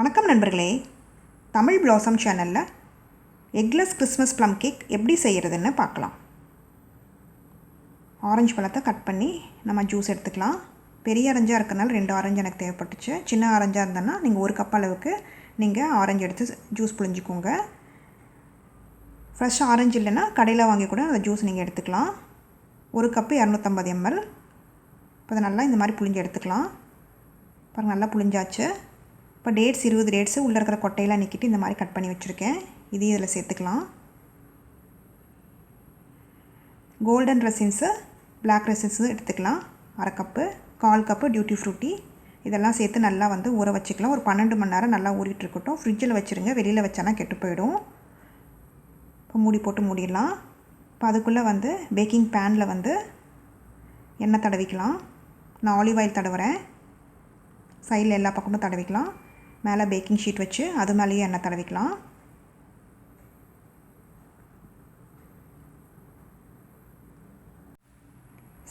வணக்கம் நண்பர்களே, தமிழ் பிளாசம் சேனலில் எக்லெஸ் கிறிஸ்மஸ் ப்ளம் கேக் எப்படி செய்கிறதுன்னு பார்க்கலாம். ஆரஞ்சு பழத்தை கட் பண்ணி நம்ம ஜூஸ் எடுத்துக்கலாம். பெரிய ஆரஞ்சாக இருக்கிறனால 2 ஆரஞ்சு எனக்கு தேவைப்பட்டுச்சு. சின்ன ஆரஞ்சாக இருந்ததுன்னா நீங்கள் 1 கப் அளவுக்கு நீங்கள் ஆரஞ்சு எடுத்து ஜூஸ் புழிஞ்சிக்கோங்க. ஃப்ரெஷ் ஆரஞ்சு இல்லைன்னா கடையில் வாங்கி கூட அந்த ஜூஸ் நீங்கள் எடுத்துக்கலாம். 1 கப்பு 250 ml. இப்போ அதை நல்லா இந்த மாதிரி புழிஞ்சு எடுத்துக்கலாம். பாருங்கள், நல்லா புழிஞ்சாச்சு. இப்போ டேட்ஸ் 20 டேட்ஸு உள்ளே இருக்கிற கொட்டையெல்லாம் நீக்கிட்டு இந்த மாதிரி கட் பண்ணி வச்சுருக்கேன். இதையும் இதில் சேர்த்துக்கலாம். கோல்டன் ரெசின்ஸு, பிளாக் ரெசின்ஸு எடுத்துக்கலாம். 1/2 கப்பு, 1/4 கப்பு டியூட்டி ஃப்ரூட்டி இதெல்லாம் சேர்த்து நல்லா ஊற வச்சுக்கலாம். ஒரு 12 மணி நேரம் நல்லா ஊறிட்டு இருக்கட்டும். ஃப்ரிட்ஜில் வச்சுருங்க, வெளியில் வச்சானா கெட்டு போயிடும். இப்போ மூடி போட்டு மூடிடலாம். இப்போ அதுக்குள்ளே பேக்கிங் பேனில் எண்ணெய் தடவிக்கலாம். நான் ஆலிவ் ஆயில் தடவுறேன். சைடில் எல்லா பக்கமும் தடவிக்கலாம். மேலே பேக்கிங் ஷீட் வச்சு அது மேலேயே எண்ணெய் தடவிக்கலாம்.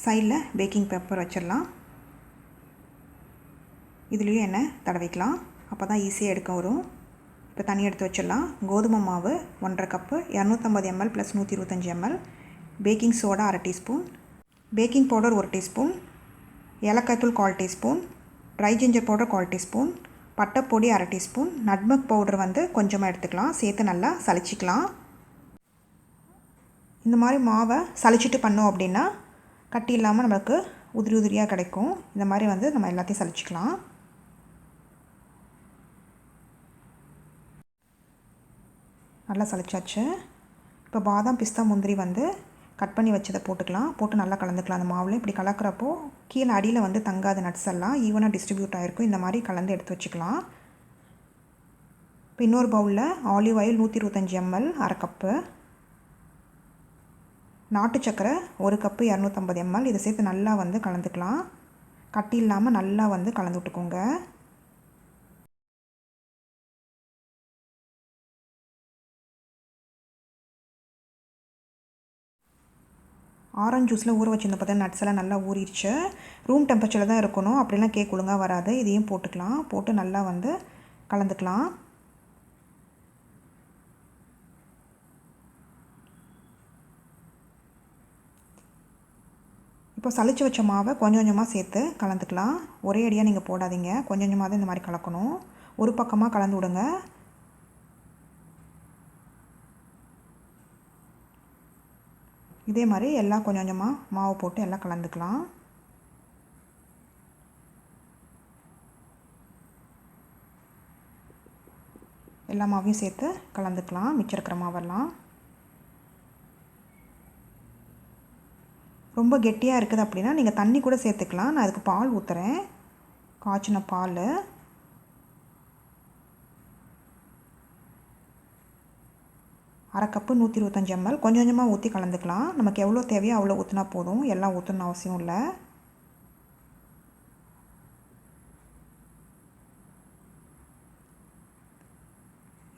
சைடில் பேக்கிங் பேப்பர் வச்சிடலாம். இதுலேயும் எண்ணெய் தடவிக்கலாம். அப்போ தான் ஈஸியாக எடுக்க வரும். இப்போ தண்ணி எடுத்து வச்சிடலாம். கோதுமை மாவு 1/2 cup, 250 ml + 125 ml, baking soda 1/2 teaspoon, baking powder 1 teaspoon, ஏலக்காய் தூள் 1/4 teaspoon, dry ginger powder 1/4 teaspoon, பட்டைப்பொடி 1/2 டீஸ்பூன், நட்மக் பவுடர் கொஞ்சமாக எடுத்துக்கலாம். சேர்த்து நல்லா சலிச்சிக்கலாம். இந்த மாதிரி மாவை சலிச்சிட்டு பண்ணோம் அப்படின்னா கட்டி இல்லாமல் நமக்கு உதிரி உதிரியாக கிடைக்கும். இந்த மாதிரி நம்ம எல்லாத்தையும் சலிச்சிக்கலாம். நல்லா சலிச்சாச்சு. இப்போ பாதாம், பிஸ்தா, முந்திரி கட் பண்ணி வச்சதை போட்டுக்கலாம். போட்டு நல்லா கலந்துக்கலாம். அந்த மாவில் இப்படி கலக்கிறப்போ கீழே அடியில் தங்காத நட்ஸ் எல்லாம் ஈவனாக டிஸ்ட்ரிபியூட் ஆகிருக்கும். இந்த மாதிரி கலந்து எடுத்து வச்சுக்கலாம். இப்போ இன்னொரு பவுலில் ஆலிவ் ஆயில் 125 ml 1/2 கப்பு, நாட்டு சக்கரை 1 கப்பு 250 ml இதை சேர்த்து நல்லா கலந்துக்கலாம். கட்டி இல்லாமல் நல்லா கலந்து விட்டுக்கோங்க. ஆரஞ்சு ஜூஸில் ஊற வச்சுருந்த பார்த்தா நட்ஸ் எல்லாம் நல்லா ஊறிடுச்சு. ரூம் டெம்பரேச்சரில் தான் இருக்கணும், அப்படிலாம் கேக் ஒழுங்காக வராது. இதையும் போட்டுக்கலாம். போட்டு நல்லா கலந்துக்கலாம். இப்போ சளிச்சு வச்ச மாவை கொஞ்சம் கொஞ்சமாக சேர்த்து கலந்துக்கலாம். ஒரே அடியாக நீங்கள் போடாதீங்க, கொஞ்சம் கொஞ்சமாக தான் இந்த மாதிரி கலக்கணும். ஒரு பக்கமாக கலந்து விடுங்க. இதே மாதிரி எல்லாம் கொஞ்சம் கொஞ்சமாக மாவு போட்டு எல்லாம் கலந்துக்கலாம். எல்லா மாவையும் சேர்த்து கலந்துக்கலாம். மிச்சம் இருக்கிற மாவெல்லாம் ரொம்ப கெட்டியாக இருக்குது அப்படின்னா நீங்கள் தண்ணி கூட சேர்த்துக்கலாம். நான் அதுக்கு பால் ஊற்றுறேன், காய்ச்சின பால். அரை கப்பு 125 ml கொஞ்சம் கொஞ்சமாக ஊற்றி கலந்துக்கலாம். நமக்கு எவ்வளோ தேவையோ அவ்வளோ ஊற்றினா போதும், எல்லாம் ஊற்றணும்னு அவசியம் இல்லை.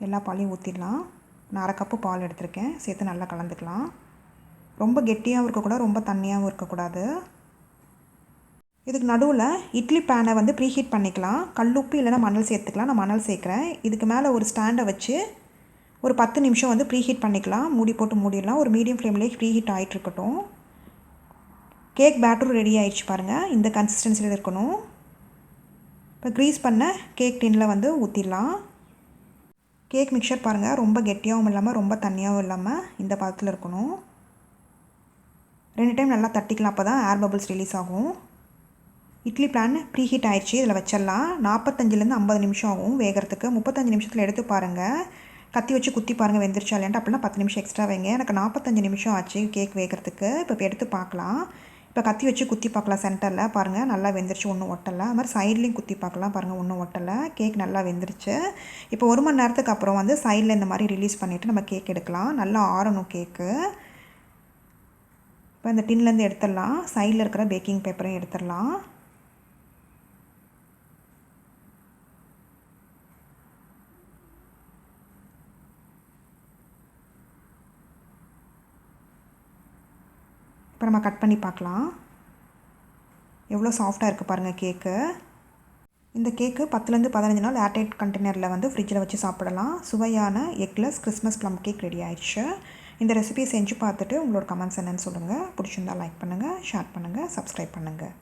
எல்லா பாலையும் ஊற்றிடலாம். நான் அரை கப்பு பால் எடுத்திருக்கேன், சேர்த்து நல்லா கலந்துக்கலாம். ரொம்ப கெட்டியாகவும் இருக்கக்கூடாது, ரொம்ப தண்ணியாகவும் இருக்கக்கூடாது. இதுக்கு நடுவில் இட்லி பேனை ப்ரீஹீட் பண்ணிக்கலாம். கல்லுப்பு இல்லைனா மணல் சேர்த்துக்கலாம். நான் மணல் சேர்க்குறேன். இதுக்கு மேலே ஒரு ஸ்டாண்டை வச்சு ஒரு 10 நிமிஷம் ப்ரீஹீட் பண்ணிக்கலாம். மூடி போட்டு மூடிடலாம். ஒரு மீடியம் ஃப்ளேம்லேயே ப்ரீஹீட் ஆகிட்டு இருக்கட்டும். கேக் பேட்டரும் ரெடி ஆகிடுச்சு பாருங்கள். இந்த கன்சிஸ்டன்சியில் இருக்கணும். இப்போ க்ரீஸ் பண்ண கேக் டின்னில் ஊற்றிடலாம். கேக் மிக்சர் பாருங்கள், ரொம்ப கெட்டியாகவும் இல்லாமல் ரொம்ப தண்ணியாகவும் இல்லாமல் இந்த பதத்தில் இருக்கணும். 2 டைம் நல்லா தட்டிக்கலாம், அப்போ தான் ஏர் பபிள்ஸ் ரிலீஸ் ஆகும். இட்லி பேன் ப்ரீஹீட் ஆயிடுச்சு. இதில் வச்சிடலாம். 45லேருந்து 50 நிமிஷம் ஆகும் வேகிறதுக்கு. 35 நிமிஷத்தில் எடுத்து பாருங்கள். கத்தி வச்சு குத்தி பாருங்கள் வெந்துருச்சா இல்லையான்ட்டு. அப்படின்னா 10 நிமிஷம் எக்ஸ்ட்ரா வைங்க. எனக்கு 45 நிமிஷம் ஆச்சு கேக் வேகிறதுக்கு. இப்போ எடுத்து பார்க்கலாம். இப்போ கத்தி வச்சு குத்தி பார்க்கலாம். சென்டரில் பாருங்கள் நல்லா வெந்துருச்சு, ஒன்றும் ஒட்டலை. அது மாதிரி சைட்லேயும் குத்தி பார்க்கலாம். பாருங்கள் ஒன்றும் ஒட்டலை. கேக் நல்லா வெந்துருச்சு. இப்போ 1 மணி நேரத்துக்கு அப்புறம் சைடில் இந்த மாதிரி ரிலீஸ் பண்ணிவிட்டு நம்ம கேக் எடுக்கலாம். நல்லா ஆறணும் கேக்கு. இப்போ இந்த டின்லேருந்து எடுத்துடலாம். சைடில் இருக்கிற பேக்கிங் பேப்பரையும் எடுத்துடலாம். இப்போ நம்ம கட் பண்ணி பார்க்கலாம். எவ்வளோ சாஃப்டாக இருக்குது பாருங்கள் கேக்கு. இந்த கேக்கு 10லேருந்து 15 நாள் ஏர்டைட் கண்டெய்னரில் வந்து ஃப்ரிட்ஜில் வச்சு சாப்பிடலாம். சுவையான eggless Christmas plum cake ready ஆயிடுச்சு. இந்த ரெசிபியை செஞ்சு பார்த்துட்டு உங்களோட கமெண்ட்ஸ் என்னன்னு சொல்லுங்கள். பிடிச்சிருந்தா லைக் பண்ணுங்கள், ஷேர் பண்ணுங்கள், சப்ஸ்கிரைப் பண்ணுங்கள்.